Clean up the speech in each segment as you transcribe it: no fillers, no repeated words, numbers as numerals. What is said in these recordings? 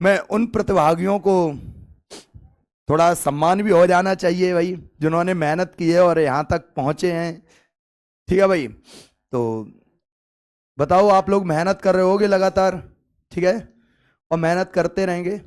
मैं उन प्रतिभागियों को थोड़ा सम्मान भी हो जाना चाहिए भाई, जिन्होंने मेहनत की है और यहाँ तक पहुंचे हैं। ठीक है भाई। तो बताओ, आप लोग मेहनत कर रहे होगे लगातार, ठीक है, और मेहनत करते रहेंगे,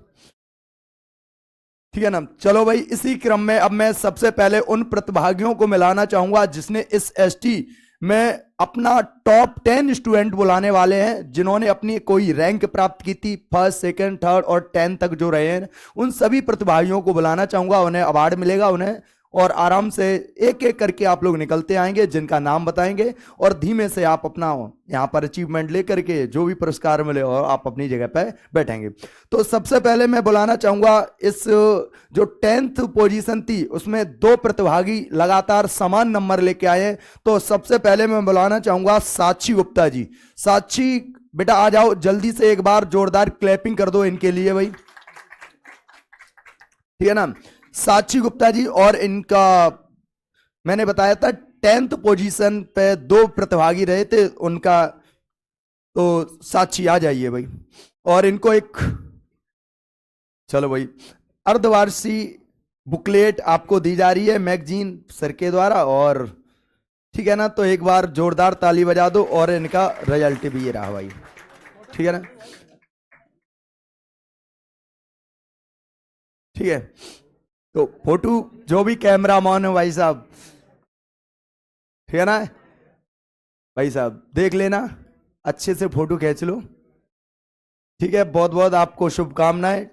ठीक है ना। चलो भाई, इसी क्रम में अब मैं सबसे पहले उन प्रतिभागियों को मिलाना चाहूंगा जिसने इस एसटी में अपना टॉप 10 स्टूडेंट बुलाने वाले हैं, जिन्होंने अपनी कोई रैंक प्राप्त की थी, फर्स्ट सेकंड थर्ड और 10 तक जो रहे हैं। उन सभी प्रतिभागियों को बुलाना चाहूंगा, उन्हें अवार्ड मिलेगा उन्हें, और आराम से एक एक करके आप लोग निकलते आएंगे, जिनका नाम बताएंगे, और धीमे से आप अपना यहाँ पर अचीवमेंट लेकर के जो भी पुरस्कार मिले और आप अपनी जगह पर बैठेंगे। तो सबसे पहले मैं बुलाना चाहूंगा, इस जो 10th पोजीशन थी उसमें दो प्रतिभागी लगातार समान नंबर लेके आए हैं। तो सबसे पहले मैं बुलाना चाहूंगा साक्षी गुप्ता जी। साक्षी बेटा आ जाओ जल्दी से, एक बार जोरदार क्लैपिंग कर दो इनके लिए भाई, ठीक है ना। साक्षी गुप्ता जी, और इनका मैंने बताया था 10th पोजीशन पे दो प्रतिभागी रहे थे उनका। तो साक्षी आ जाइए भाई, और इनको एक, चलो भाई, अर्धवार्षिक बुकलेट आपको दी जा रही है मैगजीन सर के द्वारा, और ठीक है ना। तो एक बार जोरदार ताली बजा दो, और इनका रिजल्ट भी ये रहा भाई, ठीक है ना, ठीक है। तो फोटो जो भी कैमरा मैन है भाई साहब, ठीक है ना, भाई साहब देख लेना, अच्छे से फोटो खींच लो, ठीक है। बहुत बहुत आपको शुभकामनाएं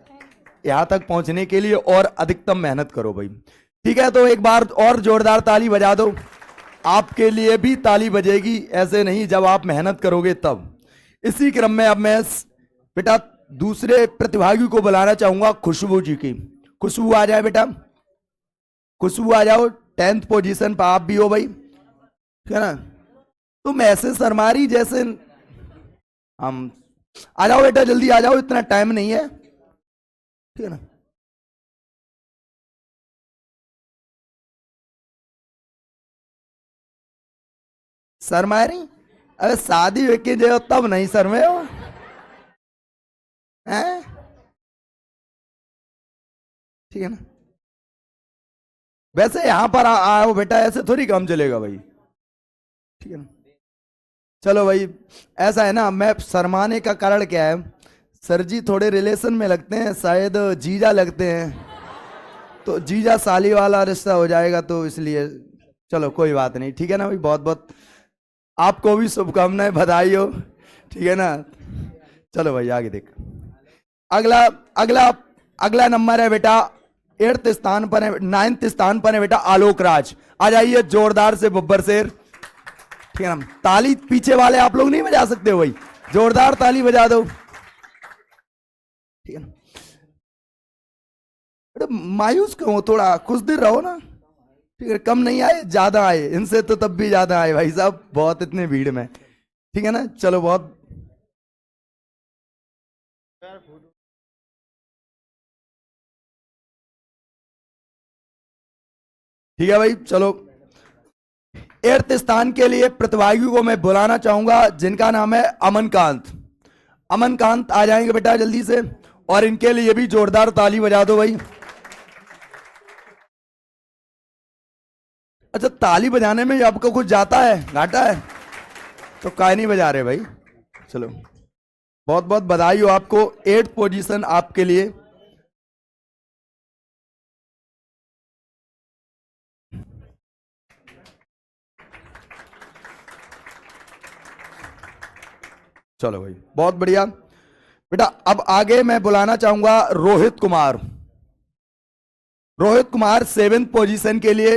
यहां तक पहुंचने के लिए, और अधिकतम मेहनत करो भाई, ठीक है। तो एक बार और जोरदार ताली बजा दो, आपके लिए भी ताली बजेगी, ऐसे नहीं, जब आप मेहनत करोगे तब। इसी क्रम में अब मैं बेटा दूसरे प्रतिभागी को बुलाना चाहूंगा, खुशबू जी की। खुशबू आ जाए बेटा, खुशबू आ जाओ, 10th पोजीशन पर आप भी हो भाई, ठीक है ना। तुम ऐसे शर्मारी जैसे, हम आ जाओ बेटा जल्दी आ जाओ, इतना टाइम नहीं है, ठीक है ना। शर्मारी, अरे शादी वेके जो तब नहीं शर्मे हो, हैं, ठीक है ना। वैसे यहां पर आओ बेटा, ऐसे थोड़ी काम चलेगा भाई, ठीक है ना। चलो भाई, ऐसा है ना, मैं शर्माने का कारण क्या है, सर जी थोड़े रिलेशन में लगते हैं, शायद जीजा लगते हैं, तो जीजा साली वाला रिश्ता हो जाएगा, तो इसलिए चलो कोई बात नहीं, ठीक है ना भाई। बहुत बहुत आपको भी शुभकामनाएं, बधाई हो, ठीक है ना। चलो भाई आगे देख, अगला अगला अगला नंबर है बेटा, 8th स्थान पर है, 9th स्थान पर है बेटा आलोक राज। आ जाइए जोरदार से बब्बर शेर, ठीक है ना। ताली पीछे वाले आप लोग नहीं बजा सकते हो भाई, जोरदार ताली बजा दो, ठीक है ना। अरे मायूस क्यों हो, थोड़ा कुछ देर रहो ना, ठीक है। कम नहीं आए, ज्यादा आए, इनसे तो तब भी ज्यादा आए भाई साहब, बहुत इतने भीड़ में, ठीक है ना। चलो बहुत, ठीक है भाई। चलो 8th स्थान के लिए प्रतिभागी को मैं बुलाना चाहूंगा, जिनका नाम है अमनकांत। अमनकांत आ जाएंगे बेटा जल्दी से, और इनके लिए भी जोरदार ताली बजा दो भाई। अच्छा, ताली बजाने में आपको कुछ जाता है, घाटा है, तो काय नहीं बजा रहे भाई। चलो बहुत बहुत बधाई हो आपको, 8th पोजीशन आपके लिए। चलो भाई बहुत बढ़िया बेटा। अब आगे मैं बुलाना चाहूंगा रोहित कुमार। रोहित कुमार 7th पोजीशन के लिए,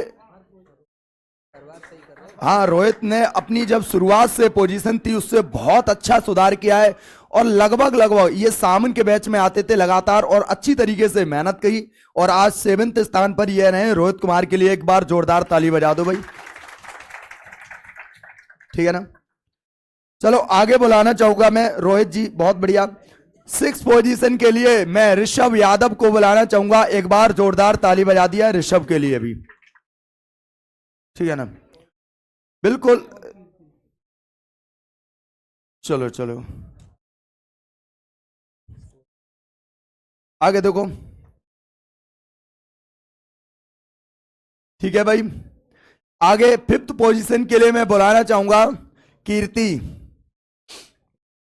हाँ, रोहित ने अपनी जब शुरुआत से पोजीशन थी उससे बहुत अच्छा सुधार किया है, और लगभग लगभग ये सामन के बैच में आते थे लगातार, और अच्छी तरीके से मेहनत की, और आज 7th स्थान पर ये रहे। रोहित कुमार के लिए एक बार जोरदार ताली बजा दो भाई, ठीक है ना। चलो आगे बुलाना चाहूंगा मैं रोहित जी, बहुत बढ़िया। 6th पोजीशन के लिए मैं ऋषभ यादव को बुलाना चाहूंगा, एक बार जोरदार ताली बजा दिया ऋषभ के लिए भी, ठीक है ना, बिल्कुल। चलो चलो, आगे देखो, ठीक है भाई। आगे फिफ्थ पोजीशन के लिए मैं बुलाना चाहूंगा कीर्ति।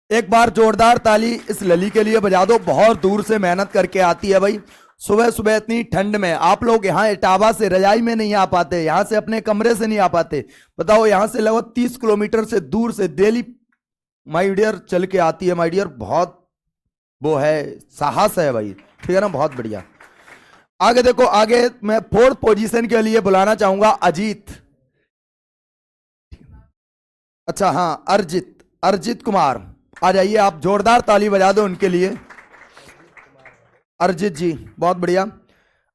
एक बार जोरदार ताली इस लली के लिए बजा दो, बहुत दूर से मेहनत करके आती है भाई। सुबह सुबह इतनी ठंड में आप लोग यहाँ इटावा से रजाई में नहीं आ पाते, यहाँ से अपने कमरे से नहीं आ पाते, बताओ यहाँ से लगभग 30 किलोमीटर से दूर से डेली माय डियर चल के आती है। माय डियर बहुत वो है, साहस है भाई, ठीक है ना, बहुत बढ़िया। आगे देखो, आगे मैं फोर्थ पोजीशन के लिए बुलाना चाहूंगा अजीत। अच्छा हाँ, अर्जित, अर्जित कुमार आ जाइए आप, जोरदार ताली बजा दो उनके लिए। अर्जित जी बहुत बढ़िया,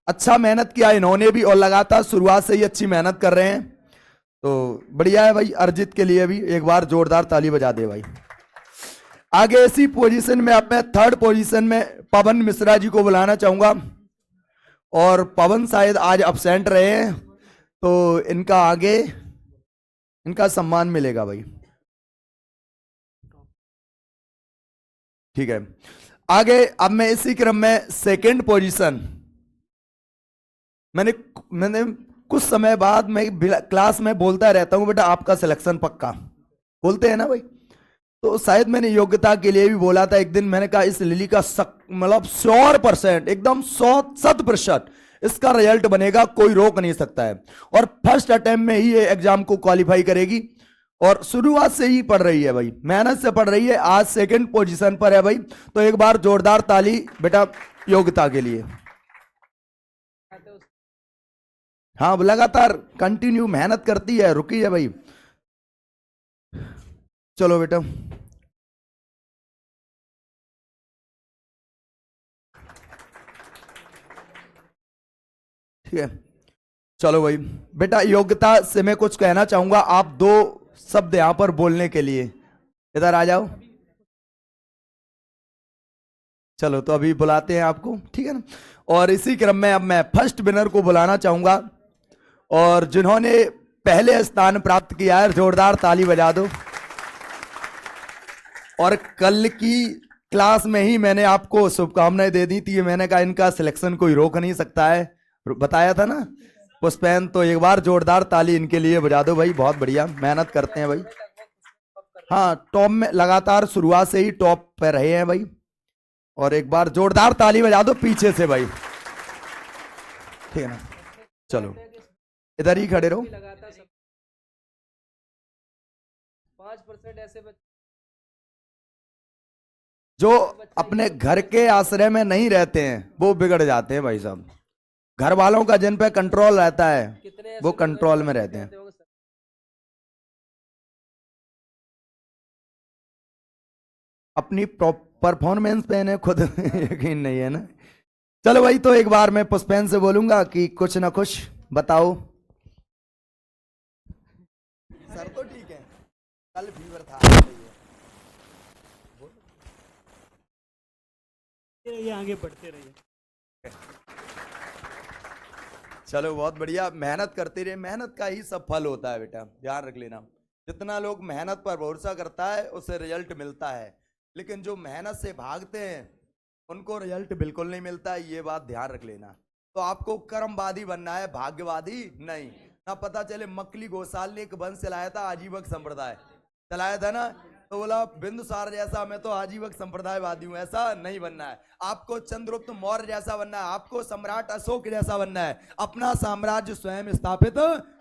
अच्छा मेहनत किया इन्होंने भी, और लगातार शुरुआत से ही अच्छी मेहनत कर रहे हैं, तो बढ़िया है भाई। अर्जित के लिए भी एक बार जोरदार ताली बजा दे भाई। आगे इसी पोजीशन में अब मैं थर्ड पोजीशन में पवन मिश्रा जी को बुलाना चाहूंगा, और पवन शायद आज अब्सेंट रहे हैं, तो इनका आगे इनका सम्मान मिलेगा भाई, ठीक है। आगे अब मैं इसी क्रम में सेकंड पोजीशन, मैंने मैंने कुछ समय बाद मैं क्लास में बोलता रहता हूं बेटा आपका सिलेक्शन पक्का, बोलते हैं ना भाई, तो शायद मैंने योग्यता के लिए भी बोला था एक दिन, मैंने कहा इस लिली का मतलब 100% एकदम 100% इसका रिजल्ट बनेगा, कोई रोक नहीं सकता है, और फर्स्ट अटेम्प्ट में ही ये एग्जाम को क्वालिफाई करेगी, और शुरुआत से ही पढ़ रही है भाई, मेहनत से पढ़ रही है, आज सेकंड पोजीशन पर है भाई। तो एक बार जोरदार ताली बेटा योग्यता के लिए। हाँ लगातार कंटिन्यू मेहनत करती है, रुकी है भाई। चलो बेटा, ठीक है, चलो भाई बेटा, योग्यता से मैं कुछ कहना चाहूंगा, आप दो शब्द यहां पर बोलने के लिए इधर आ जाओ। चलो तो अभी बुलाते हैं आपको, ठीक है ना। और इसी क्रम में अब मैं फर्स्ट विनर को बुलाना चाहूंगा, और जिन्होंने पहले स्थान प्राप्त किया है, जोरदार ताली बजा दो। और कल की क्लास में ही मैंने आपको शुभकामनाएं दे दी थी, मैंने कहा इनका सिलेक्शन कोई रोक नहीं सकता है, बताया था ना पुष्पैन, तो एक बार जोरदार ताली इनके लिए बजा दो भाई, बहुत बढ़िया मेहनत करते हैं भाई। हाँ टॉप में लगातार शुरुआत से ही टॉप पे रहे हैं भाई, और एक बार जोरदार ताली बजा दो पीछे से भाई, ठीक है ना। चलो इधर ही खड़े रहो। 5% ऐसे जो अपने घर के आश्रय में नहीं रहते हैं वो बिगड़ जाते हैं भाई साहब, घर वालों का जिन पे कंट्रोल रहता है वो कंट्रोल में रहते हैं। अपनी परफॉर्मेंस पे इन्हें खुद यकीन नहीं है ना। चलो भाई, तो एक बार मैं पुष्पैन से बोलूंगा कि कुछ ना कुछ बताओ। सर तो ठीक है, कल फीवर था। ये आगे बढ़ते रहिए। चलो बहुत बढ़िया, मेहनत करते रहे, मेहनत का ही सब फल होता है बेटा, ध्यान रख लेना। जितना लोग मेहनत पर भरोसा करता है उसे रिजल्ट मिलता है, लेकिन जो मेहनत से भागते हैं उनको रिजल्ट बिल्कुल नहीं मिलता है, ये बात ध्यान रख लेना। तो आपको कर्मवादी बनना है, भाग्यवादी नहीं। ना पता चले मकली घोषाल ने एक वंश चलाया था, आजीवक संप्रदाय चलाया था ना, तो बोला बिंदुसार जैसा मैं तो आजीवक संप्रदायवादी हूं, ऐसा नहीं बनना है। आपको चंद्रगुप्त मौर्य जैसा बनना है, आपको सम्राट अशोक जैसा बनना है, अपना साम्राज्य स्वयं स्थापित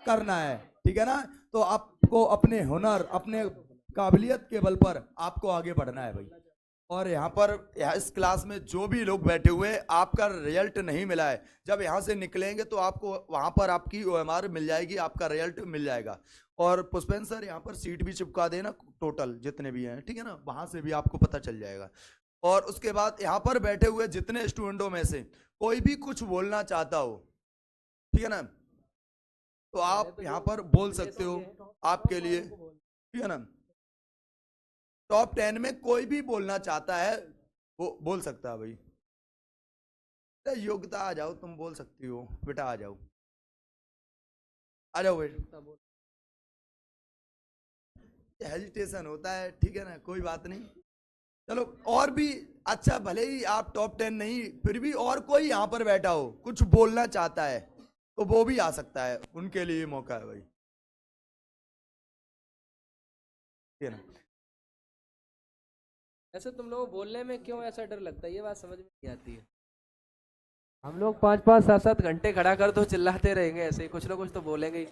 करना है, ठीक है ना। तो आपको अपने हुनर, अपने काबिलियत के बल पर आपको आगे बढ़ना है भाई। और यहाँ पर इस क्लास में जो भी लोग बैठे हुए हैं, आपका रिजल्ट नहीं मिला है, जब यहाँ से निकलेंगे तो आपको वहाँ पर आपकी OMR मिल जाएगी, आपका रिजल्ट मिल जाएगा। और पुष्पेन सर यहाँ पर सीट भी चिपका देना, टोटल जितने भी हैं, ठीक है ना, वहाँ से भी आपको पता चल जाएगा। और उसके बाद यहाँ पर बैठे हुए जितने स्टूडेंटों में से कोई भी कुछ बोलना चाहता हो, ठीक है ना, तो आप यहाँ पर बोल सकते हो, आपके लिए, ठीक है ना। टॉप 10 में कोई भी बोलना चाहता है वो बोल सकता है भाई। योग्यता आ जाओ, तुम बोल सकती हो बेटा, आ जाओ, आ जाओ बेटा। हेजिटेशन होता है, ठीक है ना, कोई बात नहीं। चलो और भी अच्छा, भले ही आप टॉप 10 नहीं, फिर भी और कोई यहाँ पर बैठा हो कुछ बोलना चाहता है तो वो भी आ सकता है, उनके लिए मौका है भाई। ठीक है ना? ऐसे तुम लोगों को बोलने में क्यों ऐसा डर लगता है, ये बात समझ में नहीं आती है। हम लोग 5-5 7-7 घंटे खड़ा कर दो, चिल्लाते रहेंगे ऐसे ही, कुछ ना कुछ तो बोलेंगे ही।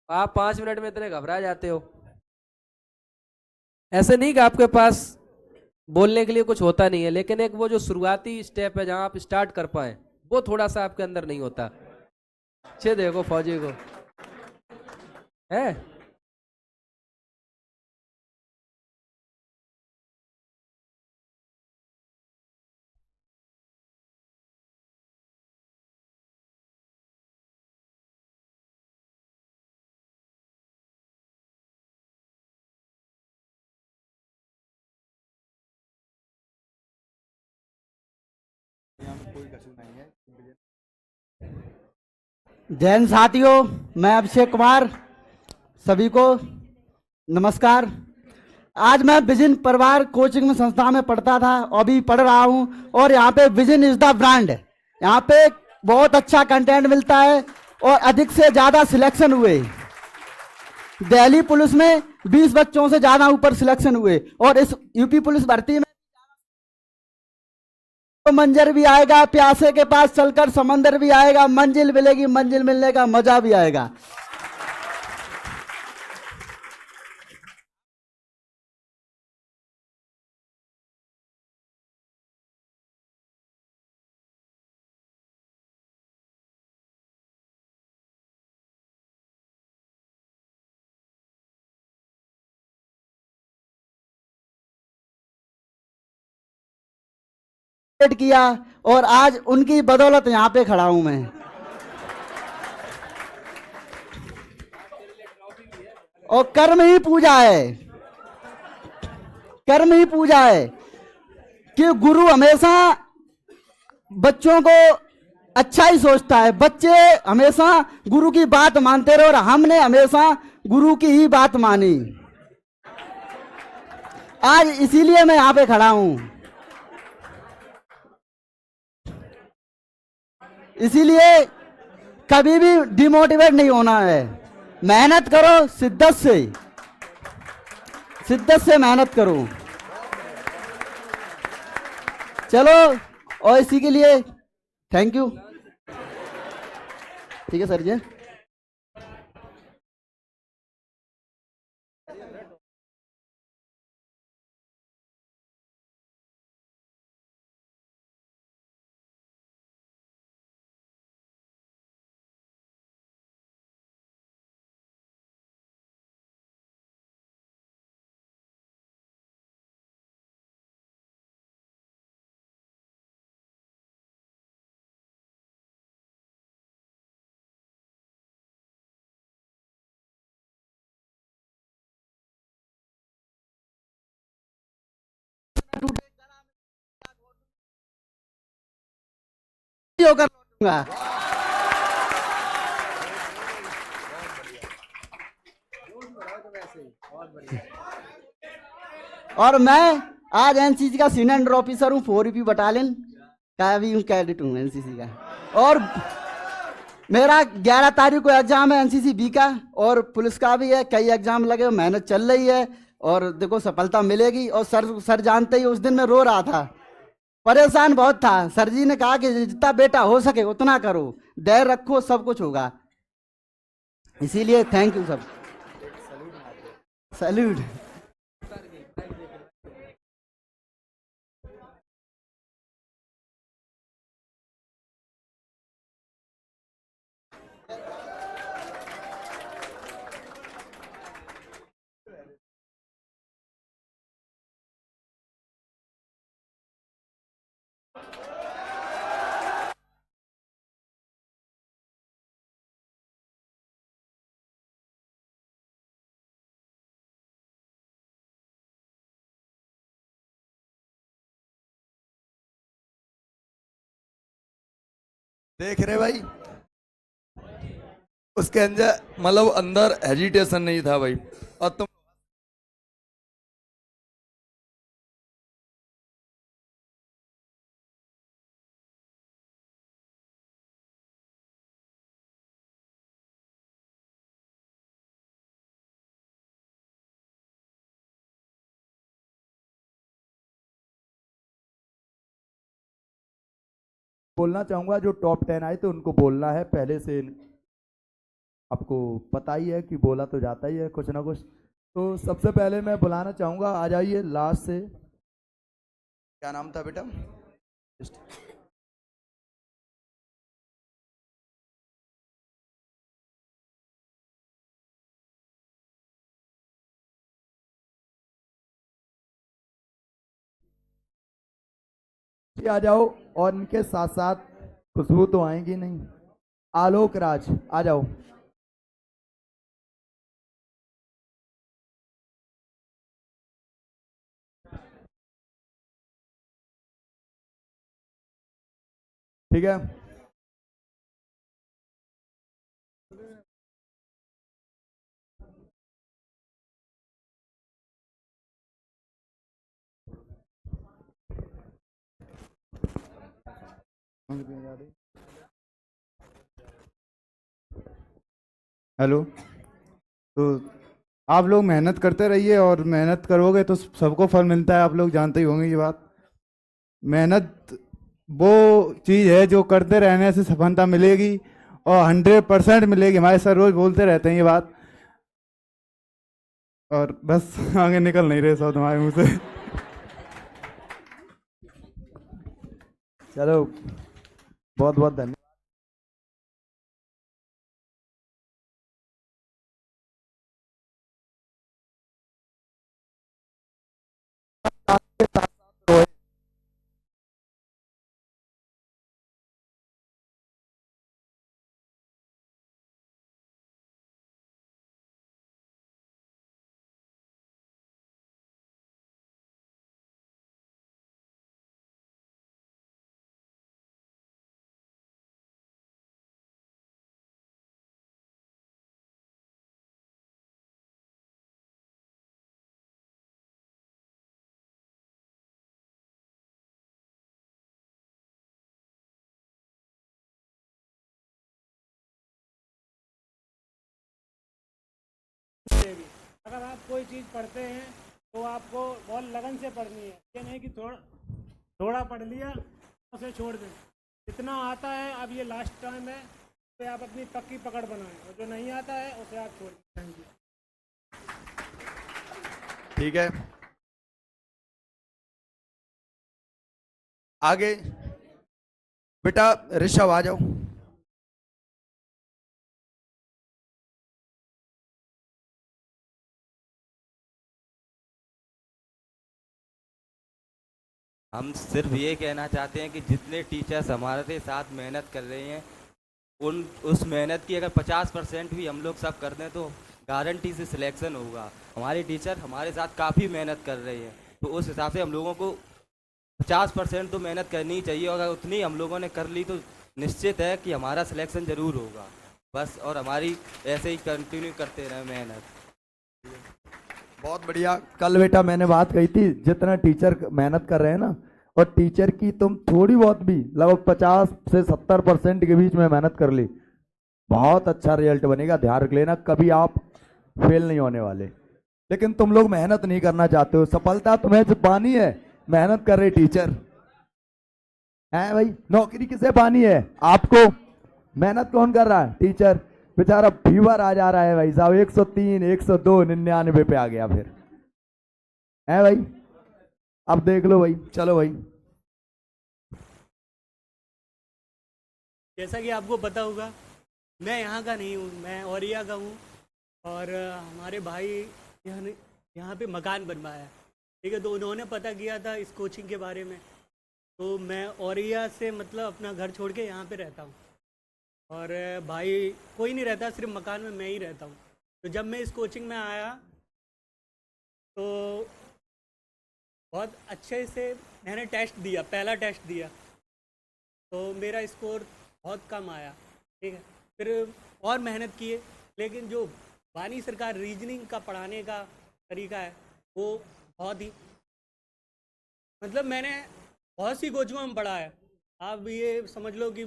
आप 5 मिनट में इतने घबरा जाते हो। ऐसे नहीं कि आपके पास बोलने के लिए कुछ होता नहीं है, लेकिन एक वो जो शुरुआती स्टेप है जहां आप स्टार्ट कर पाए, वो थोड़ा सा आपके अंदर नहीं होता। अच्छे देखो फौजी को है। जैन साथियों, मैं अभिषेक कुमार, सभी को नमस्कार। आज मैं विजन परिवार कोचिंग में संस्था में पढ़ता था और भी पढ़ रहा हूं, और यहाँ पे विजन इज द ब्रांड। यहाँ पे बहुत अच्छा कंटेंट मिलता है और अधिक से ज्यादा सिलेक्शन हुए। दिल्ली पुलिस में 20 बच्चों से ज्यादा ऊपर सिलेक्शन हुए, और इस यूपी पुलिस भर्ती में तो मंजर भी आएगा, प्यासे के पास चलकर समंदर भी आएगा, मंजिल मिलेगी, मंजिल मिलने का मजा भी आएगा। किया और आज उनकी बदौलत यहां पे खड़ा हूं मैं। और कर्म ही पूजा है, कर्म ही पूजा है कि गुरु हमेशा बच्चों को अच्छा ही सोचता है। बच्चे हमेशा गुरु की बात मानते रहे और हमने हमेशा गुरु की ही बात मानी। आज इसीलिए मैं यहां पे खड़ा हूं। इसीलिए कभी भी डिमोटिवेट नहीं होना है, मेहनत करो शिद्दत से, शिद्दत से मेहनत करो। चलो, और इसी के लिए थैंक यू। ठीक है सर जी। होकर लौटूंगा। और मैं आज एनसीसी का सीनियर अंडर ऑफिसर हूँ, 4 बटालियन का भी हूँ, कैडेट हूँ एनसीसी का। और मेरा 11 तारीख को एग्जाम है एनसीसी बी का, और पुलिस का भी है। कई एग्जाम लगे, मेहनत चल रही है और देखो सफलता मिलेगी। और सर जानते ही उस दिन मैं रो रहा था, परेशान बहुत था। सर जी ने कहा कि जितना बेटा हो सके उतना करो, धैर्य रखो, सब कुछ होगा। इसीलिए थैंक यू सब। सैल्यूट। देख रहे भाई, उसके अंदर मतलब अंदर हेजिटेशन नहीं था भाई। और तुम बोलना चाहूँगा जो टॉप 10 आए थे उनको बोलना है पहले से। आपको पता ही है कि बोला तो जाता ही है कुछ ना कुछ। तो सबसे पहले मैं बुलाना चाहूँगा, आ जाइए लास्ट से। क्या नाम था बेटा? ये आ जाओ। और इनके साथ साथ खुशबू तो आएंगी नहीं, आलोक राज आ जाओ। ठीक है। हेलो। तो आप लोग मेहनत करते रहिए, और मेहनत करोगे तो सबको फल मिलता है। आप लोग जानते ही होंगे ये बात। मेहनत वो चीज़ है जो करते रहने से सफलता मिलेगी, और 100% मिलेगी। हमारे सर रोज बोलते रहते हैं ये बात। और बस आगे निकल नहीं रहे सब हमारे मुंह से। चलो, बहुत बहुत धन्यवाद। अगर आप कोई चीज़ पढ़ते हैं तो आपको बहुत लगन से पढ़नी है। ये नहीं कि थोड़ा थोड़ा पढ़ लिया उसे छोड़ दें। जितना आता है, अब ये लास्ट टाइम है, तो आप अपनी पक्की पकड़ बनाएं, और जो नहीं आता है उसे आप छोड़ दें। Thank you. ठीक है, आगे बेटा ऋषभ आ जाओ। हम सिर्फ ये कहना चाहते हैं कि जितने टीचर्स हमारे साथ मेहनत कर रहे हैं, उन उस मेहनत की अगर 50% भी हम लोग सब कर दें तो गारंटी से सिलेक्शन होगा। हमारे टीचर हमारे साथ काफ़ी मेहनत कर रहे हैं, तो उस हिसाब से हम लोगों को 50% तो मेहनत करनी ही चाहिए। और अगर उतनी हम लोगों ने कर ली तो निश्चित है कि हमारा सिलेक्शन ज़रूर होगा। बस, और हमारी ऐसे ही कंटिन्यू करते रहें मेहनत। बहुत बढ़िया। कल बेटा मैंने बात कही थी, जितना टीचर मेहनत कर रहे हैं ना, और टीचर की तुम थोड़ी बहुत भी लगभग 50 से 70% के बीच में मेहनत कर ली, बहुत अच्छा रिजल्ट बनेगा। ध्यान रख लेना, कभी आप फेल नहीं होने वाले। लेकिन तुम लोग मेहनत नहीं करना चाहते हो। सफलता तुम्हें जो पानी है, मेहनत कर रहे टीचर है भाई। नौकरी किसे पानी है? आपको। मेहनत कौन कर रहा है? टीचर। बेचारा फीवर आ जा रहा है भाई साहब, 103, 102, 99 पे आ गया फिर, है भाई। अब देख लो भाई। चलो भाई। जैसा कि आपको पता होगा, मैं यहाँ का नहीं हूँ, मैं औरिया का हूँ। और हमारे भाई यहाँ पे मकान बनवाया, ठीक है। तो उन्होंने पता किया था इस कोचिंग के बारे में, तो मैं औरिया से मतलब अपना घर छोड़ के यहाँ पे रहता हूँ। और भाई कोई नहीं रहता, सिर्फ मकान में मैं ही रहता हूँ। तो जब मैं इस कोचिंग में आया तो बहुत अच्छे से मैंने टेस्ट दिया, पहला टेस्ट दिया, तो मेरा स्कोर बहुत कम आया, ठीक है। फिर और मेहनत किए, लेकिन जो वानी सरकार रीजनिंग का पढ़ाने का तरीका है वो बहुत ही, मतलब मैंने बहुत सी कोचिंगों में पढ़ा है। आप ये समझ लो कि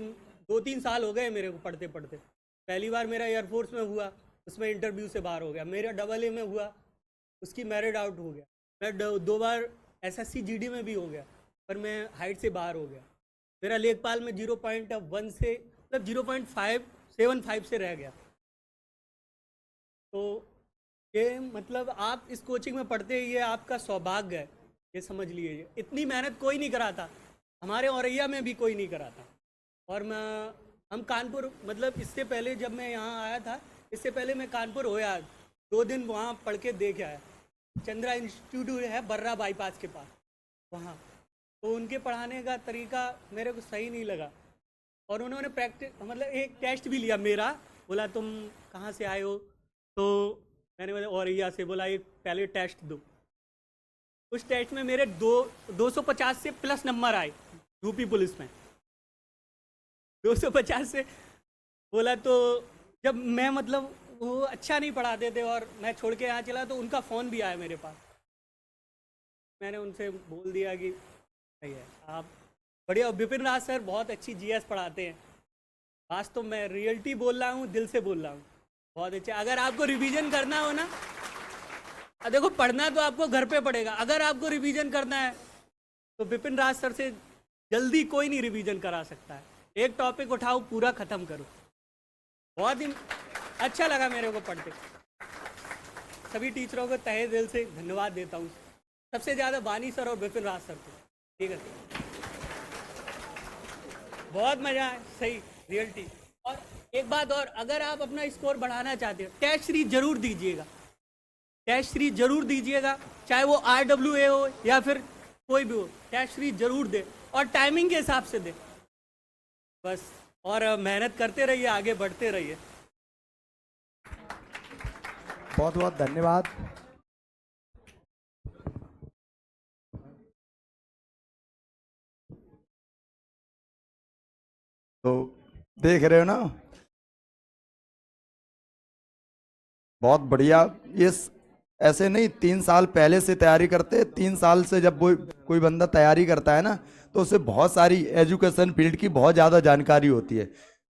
2-3 साल हो गए मेरे को पढ़ते पढ़ते। पहली बार मेरा एयरफोर्स में हुआ, उसमें इंटरव्यू से बाहर हो गया। मेरा AA में हुआ, उसकी मेरिट आउट हो गया। मैं 2 बार SSC GD में भी हो गया, पर मैं हाइट से बाहर हो गया। मेरा लेखपाल में 0.1 से मतलब 0.575 से रह गया। तो ये मतलब आप इस कोचिंग में पढ़ते ही ये आपका सौभाग्य है, ये समझ लीजिए। इतनी मेहनत कोई नहीं कराता, हमारे औरैया में भी कोई नहीं कराता। और हम कानपुर मतलब इससे पहले जब मैं यहाँ आया था, इससे पहले मैं कानपुर होया 2 दिन वहाँ पढ़ के देख आया। चंद्रा इंस्टीट्यूट है बर्रा बाईपास के पास, वहाँ तो उनके पढ़ाने का तरीका मेरे को सही नहीं लगा। और उन्होंने प्रैक्टिस मतलब एक टेस्ट भी लिया मेरा, बोला तुम कहाँ से आए हो, तो मैंने बोला औरैया से। बोला एक पहले टेस्ट दो। उस टेस्ट में मेरे 250 से प्लस नंबर आए यूपी पुलिस में, 250 से। बोला तो जब मैं मतलब वो अच्छा नहीं पढ़ाते थे और मैं छोड़ के यहाँ चला, तो उनका फ़ोन भी आया मेरे पास। मैंने उनसे बोल दिया कि सही है आप बढ़िया। विपिन राज सर बहुत अच्छी जीएस पढ़ाते हैं, वास्तव में रियलिटी बोल रहा हूँ, दिल से बोल रहा हूँ, बहुत अच्छे। अगर आपको रिवीजन करना हो ना, देखो पढ़ना तो आपको घर पे पड़ेगा, अगर आपको रिवीजन करना है तो विपिन राज सर से जल्दी कोई नहीं रिवीजन करा सकता है। एक टॉपिक उठाओ, पूरा ख़त्म करो। बहुत ही अच्छा लगा मेरे को पढ़ के। सभी टीचरों को तहे दिल से धन्यवाद देता हूँ, सबसे ज़्यादा वानी सर और विपिन राज सर को। ठीक है, बहुत मज़ा है, सही रियलिटी। और एक बात और, अगर आप अपना स्कोर बढ़ाना चाहते हो, टेस्ट सीरीज जरूर दीजिएगा, टेस्ट सीरीज जरूर दीजिएगा, चाहे वो RWA हो या फिर कोई भी हो, टेस्ट सीरीज जरूर दे और टाइमिंग के हिसाब से दे बस। और मेहनत करते रहिए, आगे बढ़ते रहिए। बहुत बहुत धन्यवाद। तो देख रहे हो ना, बहुत बढ़िया। ये ऐसे नहीं 3 साल पहले से तैयारी करते, 3 साल से जब कोई बंदा तैयारी करता है ना, तो उसे बहुत सारी एजुकेशन फील्ड की बहुत ज़्यादा जानकारी होती है।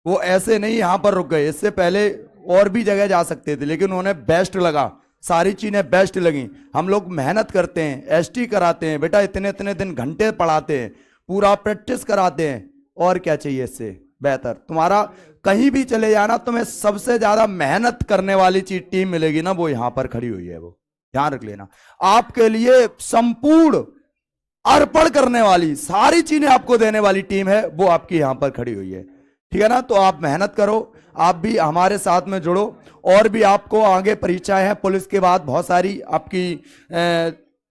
वो ऐसे नहीं यहाँ पर रुक गए, इससे पहले और भी जगह जा सकते थे, लेकिन उन्हें बेस्ट लगा, सारी चीज़ें बेस्ट लगी। हम लोग मेहनत करते हैं, एसटी कराते हैं बेटा, इतने इतने दिन घंटे पढ़ाते हैं, पूरा प्रैक्टिस कराते हैं, और क्या चाहिए इससे बेहतर। तुम्हारा कहीं भी चले जाना, तुम्हें सबसे ज्यादा मेहनत करने वाली चीज टीम मिलेगी ना, वो यहां पर खड़ी हुई है। वो ध्यान रख लेना, आपके लिए संपूर्ण अर्पण करने वाली, सारी चीजें आपको देने वाली टीम है, वो आपकी यहां पर खड़ी हुई है। ठीक है ना, तो आप मेहनत करो, आप भी हमारे साथ में जुड़ो। और भी आपको आगे परीक्षाएं हैं, पुलिस के बाद बहुत सारी आपकी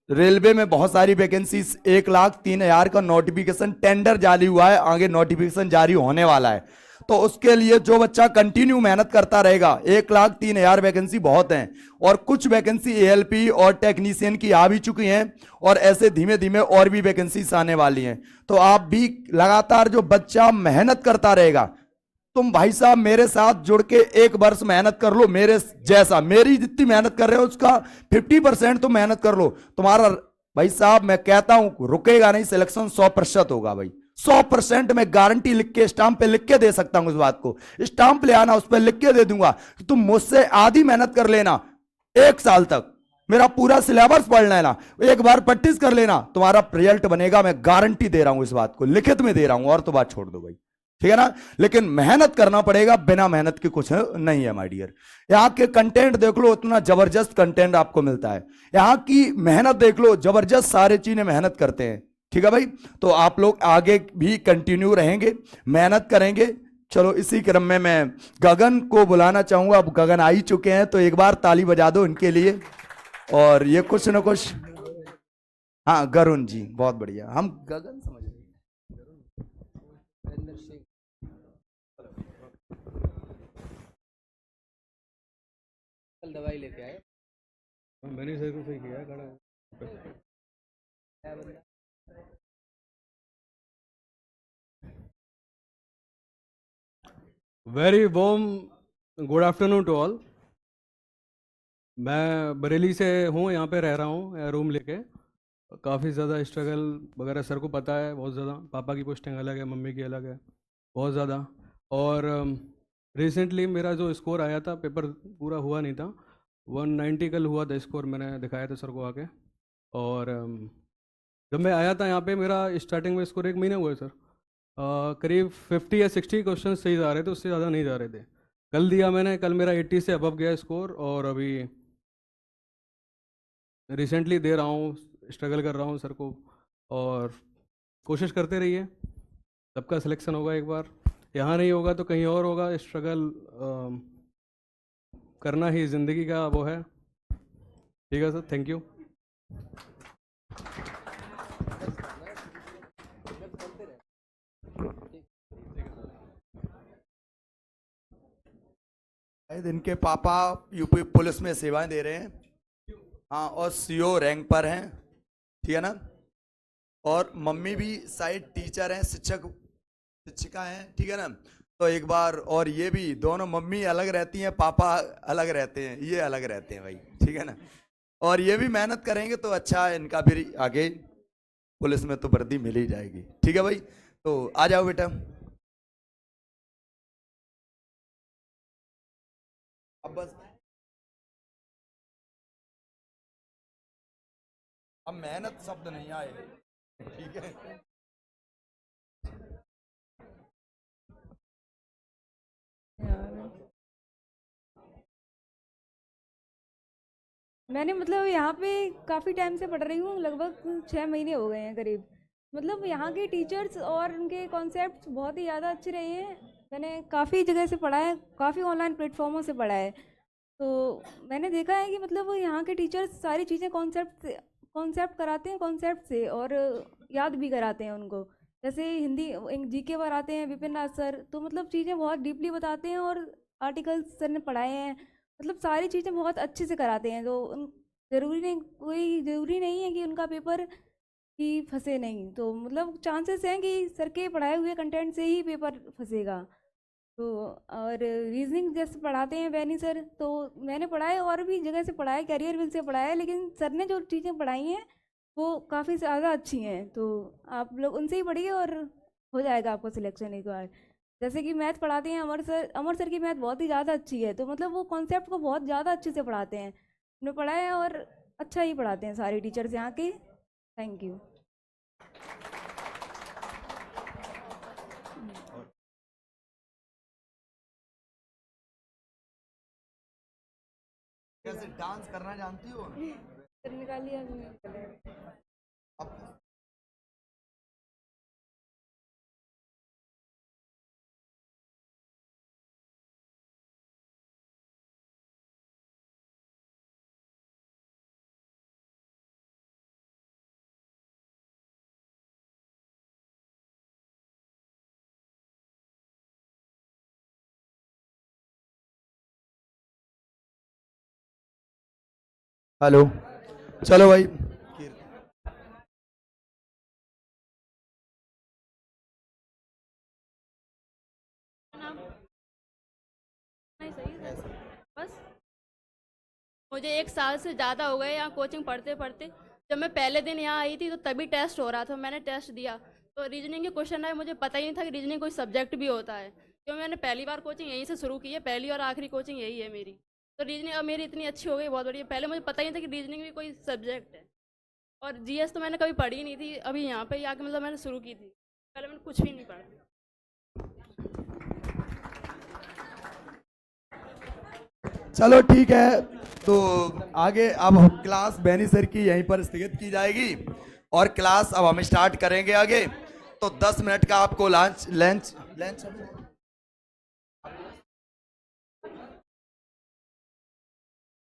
रेलवे में बहुत सारी वैकेंसीज, 1,03,000 का नोटिफिकेशन टेंडर जारी हुआ है, आगे नोटिफिकेशन जारी होने वाला है। तो उसके लिए जो बच्चा कंटिन्यू मेहनत करता रहेगा, 1,03,000 वैकेंसी बहुत हैं, और कुछ वैकेंसी ALP और टेक्नीशियन की आ भी चुकी हैं, और ऐसे धीमे धीमे और भी वैकेंसीज आने वाली हैं। तो आप भी लगातार जो बच्चा मेहनत करता रहेगा, तुम भाई साहब मेरे साथ जुड़ के 1 वर्ष मेहनत कर लो, मेरे जैसा, मेरी जितनी मेहनत कर रहे हो उसका 50% तो मेहनत कर लो। तुम्हारा भाई साहब मैं कहता हूं रुकेगा नहीं, सिलेक्शन 100% होगा भाई, 100% मैं गारंटी लिख के स्टाम्प पे लिख के दे सकता हूं। इस बात को स्टाम्प ले आना, उस पर लिख के दे दूंगा कि तुम मुझसे आधी मेहनत कर लेना, 1 साल तक मेरा पूरा सिलेबस पढ़ लेना, एक बार प्रैक्टिस कर लेना, तुम्हारा रिजल्ट बनेगा। मैं गारंटी दे रहा हूं, इस बात को लिखित में दे रहा हूं, और तो बात छोड़ दो भाई, ठीक है ना। लेकिन मेहनत करना पड़ेगा, बिना मेहनत के कुछ नहीं है माय डियर। यहाँ के कंटेंट देख लो, इतना जबरदस्त कंटेंट आपको मिलता है। यहाँ की मेहनत देख लो, जबरदस्त सारे चीजें मेहनत करते हैं। ठीक है भाई, तो आप लोग आगे भी कंटिन्यू रहेंगे, मेहनत करेंगे। चलो इसी क्रम में मैं गगन को बुलाना चाहूंगा। अब गगन आ ही चुके हैं, तो एक बार ताली बजा दो इनके लिए। और ये कुछ न कुछ, हाँ गरुण जी, बहुत बढ़िया, हम गगन समझ रहे हैं। कल दवाई लेके आए, मैंने सही किया है खड़ा। Very warm good afternoon to all. मैं बरेली से हूँ, यहाँ पे रह रहा हूँ रूम लेके। काफ़ी ज़्यादा स्ट्रगल वगैरह सर को पता है, बहुत ज़्यादा। पापा की पोस्टिंग अलग है, मम्मी की अलग है, बहुत ज़्यादा। और रिसेंटली मेरा जो स्कोर आया था, पेपर पूरा हुआ नहीं था, 190 कल हुआ था स्कोर, मैंने दिखाया था सर को आके। और जब मैं आया था यहाँ पे, मेरा स्टार्टिंग में स्कोर 1 महीना हुआ है सर, करीब 50 या 60 क्वेश्चन सही जा रहे थे, उससे ज़्यादा नहीं जा रहे थे। कल दिया मैंने, कल मेरा 80 से अबव गया स्कोर, और अभी रिसेंटली दे रहा हूँ, स्ट्रगल कर रहा हूँ सर को, और कोशिश करते रहिए, सबका सिलेक्शन होगा एक बार, यहाँ नहीं होगा तो कहीं और होगा। स्ट्रगल करना ही ज़िंदगी का वो है। ठीक है सर, थैंक यू। इनके पापा यूपी पुलिस में सेवाएं दे रहे हैं, हाँ, और सीओ रैंक पर हैं, ठीक है ना। और मम्मी भी साइड टीचर हैं, शिक्षिका हैं, ठीक है ना। तो एक बार, और ये भी दोनों, मम्मी अलग रहती हैं, पापा अलग रहते हैं, ये अलग रहते हैं भाई, ठीक है ना। और ये भी मेहनत करेंगे तो अच्छा, इनका भी आगे पुलिस में तो वर्दी मिल ही जाएगी, ठीक है भाई। तो आ जाओ बेटा। अब बस, अब मेहनत शब्द नहीं आए, ठीक है। मैंने मतलब यहाँ पे काफ़ी टाइम से पढ़ रही हूँ, लगभग 6 महीने हो गए हैं करीब। मतलब यहाँ के टीचर्स और उनके कॉन्सेप्ट्स बहुत ही ज़्यादा अच्छे रहे हैं। मैंने काफ़ी जगह से पढ़ा है, काफ़ी ऑनलाइन प्लेटफॉर्मों से पढ़ा है, तो मैंने देखा है कि मतलब यहाँ के टीचर्स सारी चीज़ें कॉन्सेप्ट कराते हैं, कॉन्सेप्ट से, और याद भी कराते हैं उनको। जैसे हिंदी जीके पढ़ाते हैं विपिन नाथ सर, तो मतलब चीज़ें बहुत डीपली बताते हैं, और आर्टिकल्स सर ने पढ़ाए हैं, मतलब सारी चीज़ें बहुत अच्छे से कराते हैं। तो कोई ज़रूरी नहीं है कि उनका पेपर ही फंसे नहीं, तो मतलब चांसेस हैं कि सर के पढ़ाए हुए कंटेंट से ही पेपर फंसेगा। तो और रीजनिंग जैसे पढ़ाते हैं बैनी सर, तो मैंने पढ़ा है, और भी जगह से पढ़ा है, कैरियर विल से पढ़ा है, लेकिन सर ने जो चीज़ें पढ़ाई हैं वो काफ़ी ज़्यादा अच्छी हैं। तो आप लोग उनसे ही पढ़िए और हो जाएगा आपको सिलेक्शन एक बार। जैसे कि मैथ पढ़ाते हैं अमर सर की मैथ बहुत ही ज़्यादा अच्छी है, तो मतलब वो कॉन्सेप्ट को बहुत ज़्यादा अच्छे से पढ़ाते हैं, उन्हें पढ़ा है, और अच्छा ही पढ़ाते हैं सारे टीचर्स यहाँ के। Thank you. कैसे डांस करना जानती हो? निकालिए अब हेलो, चलो भाई। बस मुझे 1 साल से ज़्यादा हो गए यहाँ कोचिंग पढ़ते पढ़ते। जब मैं पहले दिन यहाँ आई थी तो तभी टेस्ट हो रहा था, मैंने टेस्ट दिया तो रीजनिंग के क्वेश्चन आए, मुझे पता ही नहीं था कि रीजनिंग कोई सब्जेक्ट भी होता है, क्योंकि मैंने पहली बार कोचिंग यहीं से शुरू की है, पहली और आखिरी कोचिंग यही है मेरी। तो रीजनिंग अब मेरी इतनी अच्छी हो गई, बहुत बढ़िया। पहले मुझे पता ही नहीं था कि रीजनिंग भी कोई सब्जेक्ट है, और जीएस तो मैंने कभी पढ़ी नहीं थी, अभी यहाँ पे आके मतलब मैंने शुरू की थी, पहले मैंने कुछ भी नहीं पढ़ा। चलो ठीक है, तो आगे अब क्लास बैनी सर की यहीं पर स्थगित की जाएगी, और क्लास अब हम स्टार्ट करेंगे आगे। तो 10 मिनट का आपको लंच